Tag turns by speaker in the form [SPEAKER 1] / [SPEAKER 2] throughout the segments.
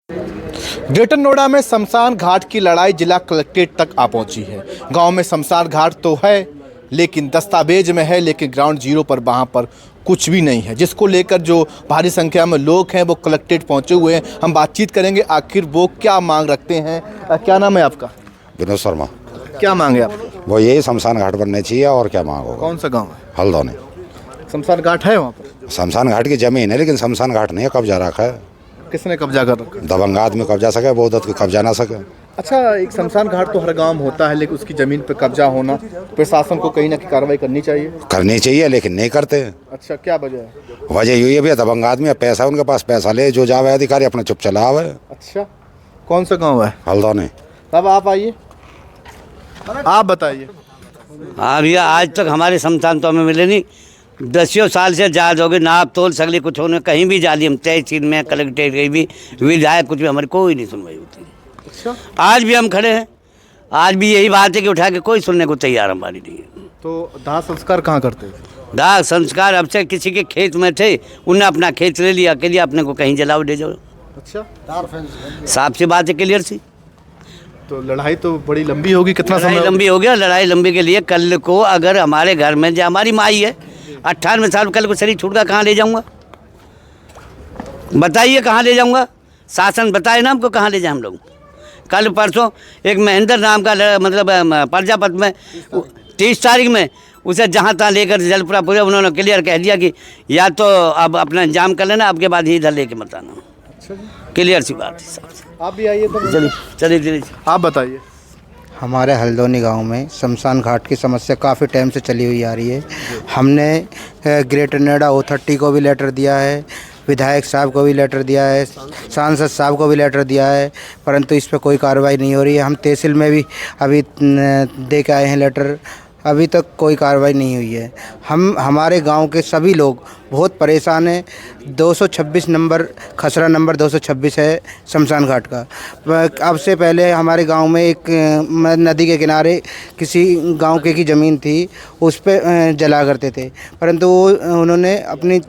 [SPEAKER 1] Greater Noida में शमशान घाट की लड़ाई जिला कलेक्ट्रेट तक आ पहुंची है। गांव में शमशान घाट तो है लेकिन दस्तावेज में है, लेकिन ग्राउंड जीरो पर वहां पर कुछ भी नहीं है, जिसको लेकर जो भारी संख्या में लोग हैं वो कलेक्ट्रेट पहुंचे हुए हैं। हम बातचीत करेंगे आखिर वो क्या मांग रखते हैं। क्या नाम है आपका?
[SPEAKER 2] विनोद शर्मा।
[SPEAKER 1] क्या मांगे आप?
[SPEAKER 2] वो यही शमशान घाट बनने चाहिए और क्या मांग होगा।
[SPEAKER 1] कौन सा गाँव है?
[SPEAKER 2] हल्दौनी।
[SPEAKER 1] शमशान घाट है वहाँ पर?
[SPEAKER 2] शमशान घाट की जमीन है लेकिन शमशान घाट नहीं है, कब्जा रखा है।
[SPEAKER 1] किसने कब्जा कर रखा?
[SPEAKER 2] दबंग आदमी कब्जा सके, बौद्धत को कब्जा ना सके।
[SPEAKER 1] अच्छा, एक शमशान घाट तो हर गांव में होता है, लेकिन उसकी जमीन पर कब्जा होना, प्रशासन को कहीं ना कहीं कार्रवाई करनी चाहिए।
[SPEAKER 2] करनी चाहिए लेकिन नहीं करते।
[SPEAKER 1] अच्छा, क्या वजह है?
[SPEAKER 2] वजह यही है भैया, दबंग आदमी है, पैसा उनके पास, पैसा ले जो जावे अधिकारी अपने चुप चलावे।
[SPEAKER 1] अच्छा, कौन सा गाँव है?
[SPEAKER 2] हल्दौनी।
[SPEAKER 1] तब आप आइए, आप बताइए।
[SPEAKER 3] हाँ भैया, आज तक हमारे शमशान तो हमें मिले नहीं। 10 साल से जाद हो गए, नाप तोल सगली कुछ होने, कहीं भी जा दी हम, तहसील में, कलेक्ट्रेट, कहीं भी विधायक, कुछ भी हमारी कोई नहीं सुनवाई होती।
[SPEAKER 1] अच्छा,
[SPEAKER 3] आज भी हम खड़े हैं, आज भी यही बात है कि उठा के कोई सुनने को तैयार हमारी नहीं है।
[SPEAKER 1] तो दाह संस्कार कहाँ करते हैं?
[SPEAKER 3] दाह संस्कार अब से किसी के खेत में थे, उनने अपना खेत ले लिया, के लिए अपने को कहीं जलाओ ले जाओ।
[SPEAKER 1] अच्छा,
[SPEAKER 3] साफ सी बात है, क्लियर सी।
[SPEAKER 1] तो लड़ाई तो बड़ी लंबी होगी। कितना समय?
[SPEAKER 3] लंबी हो गया, लड़ाई लंबी के लिए कल को अगर हमारे घर में जो हमारी माई है 98 साल, कल को शरीर छूट का कहाँ ले जाऊंगा? बताइए कहाँ ले जाऊंगा? शासन बताए ना हमको कहाँ ले जाए हम लोग। कल परसों एक महेंद्र नाम का मतलब प्रजापत में 30 तारीख में उसे जहाँ तहाँ लेकर जलपुरा पूरे उन्होंने क्लियर कह दिया कि या तो अब अपना इंतजाम कर लेना, अब के बाद ही इधर लेके मत आना। क्लियर सी बात है।
[SPEAKER 1] आप भी आइए तो।
[SPEAKER 3] चलिए चलिए,
[SPEAKER 1] आप बताइए।
[SPEAKER 4] हमारे हल्दौनी गांव में शमशान घाट की समस्या काफ़ी टाइम से चली हुई आ रही है। हमने ग्रेटर नोएडा अथॉरिटी को भी लेटर दिया है, विधायक साहब को भी लेटर दिया है, सांसद साहब को भी लेटर दिया है, परंतु इस पर कोई कार्रवाई नहीं हो रही है। हम तहसील में भी अभी दे के आए हैं लेटर, अभी तक कोई कार्रवाई नहीं हुई है। हमारे गांव के सभी लोग बहुत परेशान हैं। 226 नंबर, खसरा नंबर 226 है शमशान घाट का। अब से पहले हमारे गांव में एक नदी के किनारे किसी गांव के की ज़मीन थी, उस पे जला करते थे, परंतु उन्होंने अपनी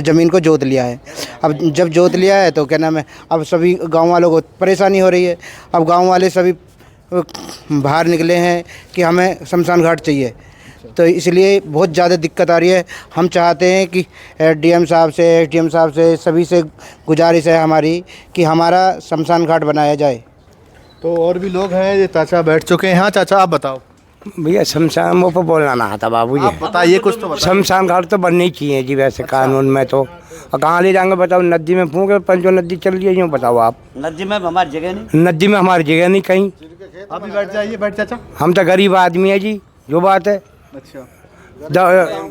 [SPEAKER 4] ज़मीन को जोत लिया है। अब जब जोत लिया है तो क्या नाम है, अब सभी गाँव वालों को परेशानी हो रही है। अब गाँव वाले सभी बाहर निकले हैं कि हमें शमशान घाट चाहिए, तो इसलिए बहुत ज़्यादा दिक्कत आ रही है। हम चाहते हैं कि डीएम साहब से, एसडीएम साहब से, सभी से गुजारिश है हमारी कि हमारा शमशान घाट बनाया जाए।
[SPEAKER 1] तो और भी लोग हैं, ये चाचा बैठ चुके हैं। हाँ चाचा, आप बताओ।
[SPEAKER 5] भैया शमशान वो पर बोलना ना था बाबू जी।
[SPEAKER 1] आप बताइए कुछ तो बताइए।
[SPEAKER 5] शमशान घाट तो बननी चाहिए जी वैसे कानून में तो। और कहाँ ले जाएंगे बताओ? नदी में फूंके, पंचो नदी चल रही है, यूँ बताओ आप।
[SPEAKER 3] नदी में हमारी जगह नहीं,
[SPEAKER 5] नदी में हमारी जगह नहीं कहीं।
[SPEAKER 1] आप भी बैठ जाइए। बैठ चाचा।
[SPEAKER 5] हम तो गरीब आदमी है जी, जो बात है।
[SPEAKER 1] अच्छा,
[SPEAKER 5] गाँव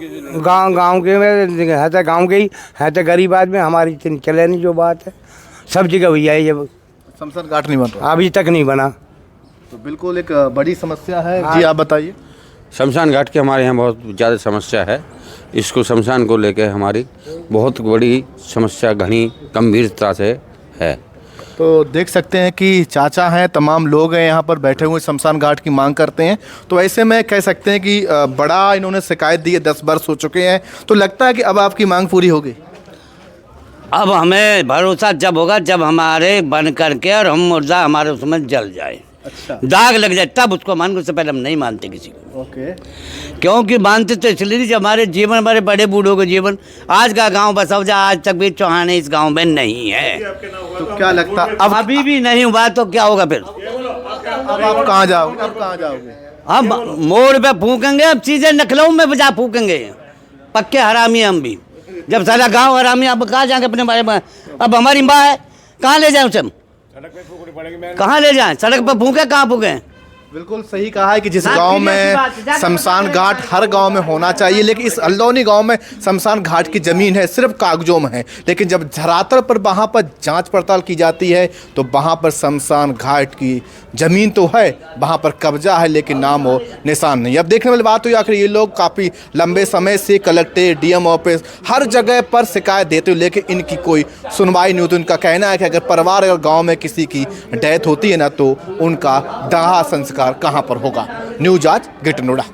[SPEAKER 5] के है तो गाँव के ही है, तो गरीब आदमी, हमारी इतनी चले नहीं, जो बात है। सब जगह भैया ये
[SPEAKER 1] शमशान घाट नहीं बन रहा
[SPEAKER 5] अभी तक नहीं बना,
[SPEAKER 1] तो बिल्कुल एक बड़ी समस्या है। जी आप बताइए।
[SPEAKER 6] शमशान घाट की हमारे यहाँ बहुत ज़्यादा समस्या है। इसको शमशान को लेकर हमारी बहुत बड़ी समस्या घनी गंभीरता से है।
[SPEAKER 1] तो देख सकते हैं कि चाचा हैं, तमाम लोग हैं यहाँ पर बैठे हुए, शमशान घाट की मांग करते हैं। तो ऐसे में कह सकते हैं कि बड़ा इन्होंने शिकायत दी है, 10 वर्ष हो चुके हैं। तो लगता है कि अब आपकी मांग पूरी होगी।
[SPEAKER 3] अब हमें भरोसा जब होगा जब हमारे बन करके और हम मुर्दा हमारे उसमें जल जाए।
[SPEAKER 1] अच्छा,
[SPEAKER 3] दाग लग जाए तब उसको मान, उससे पहले हम नहीं मानते किसी को।
[SPEAKER 1] ओके।
[SPEAKER 3] क्योंकि मानते तो इसलिए नहीं, जब हमारे जीवन, हमारे बड़े बूढ़ों के जीवन, आज का गांव बसौजा आज तक भी चौहान इस गांव में नहीं है।
[SPEAKER 1] तो क्या लगता
[SPEAKER 3] अब अभी भी नहीं हुआ तो क्या होगा फिर?
[SPEAKER 1] अब आप कहाँ जाओगे? अब कहाँ जाओगे?
[SPEAKER 3] हम मोड़ पे फूकेंगे, अब चीजें नखलऊ में बजा फूकेंगे। पक्के हरामी हम भी, जब सारा गांव हरामी, अब कहाँ जाएंगे अपने बारे में? अब हमारी माँ है, कहाँ ले जाए उसे? कहाँ ले जाएं? सड़क पर फूके, कहाँ फूके?
[SPEAKER 1] बिल्कुल सही कहा है कि जिस गांव में शमशान घाट हर गांव में होना चाहिए, लेकिन इस हल्दौनी गांव में शमशान घाट की ज़मीन है, सिर्फ कागजों में है। लेकिन जब धरातल पर वहां पर जांच पड़ताल की जाती है तो वहां पर शमशान घाट की ज़मीन तो है, वहां पर कब्जा है, लेकिन नाम और निशान नहीं। अब देखने वाली बात हुई, आखिर ये लोग काफ़ी लंबे समय से कलेक्ट्रेट, डीएम ऑफिस, हर जगह पर शिकायत देते हुए, लेकिन इनकी कोई सुनवाई नहीं होती। उनका कहना है कि अगर परिवार अगर गाँव में किसी की डेथ होती है ना, तो उनका दाह संस्कार कहां पर होगा। न्यूज़ आज ग्रेटर नोएडा।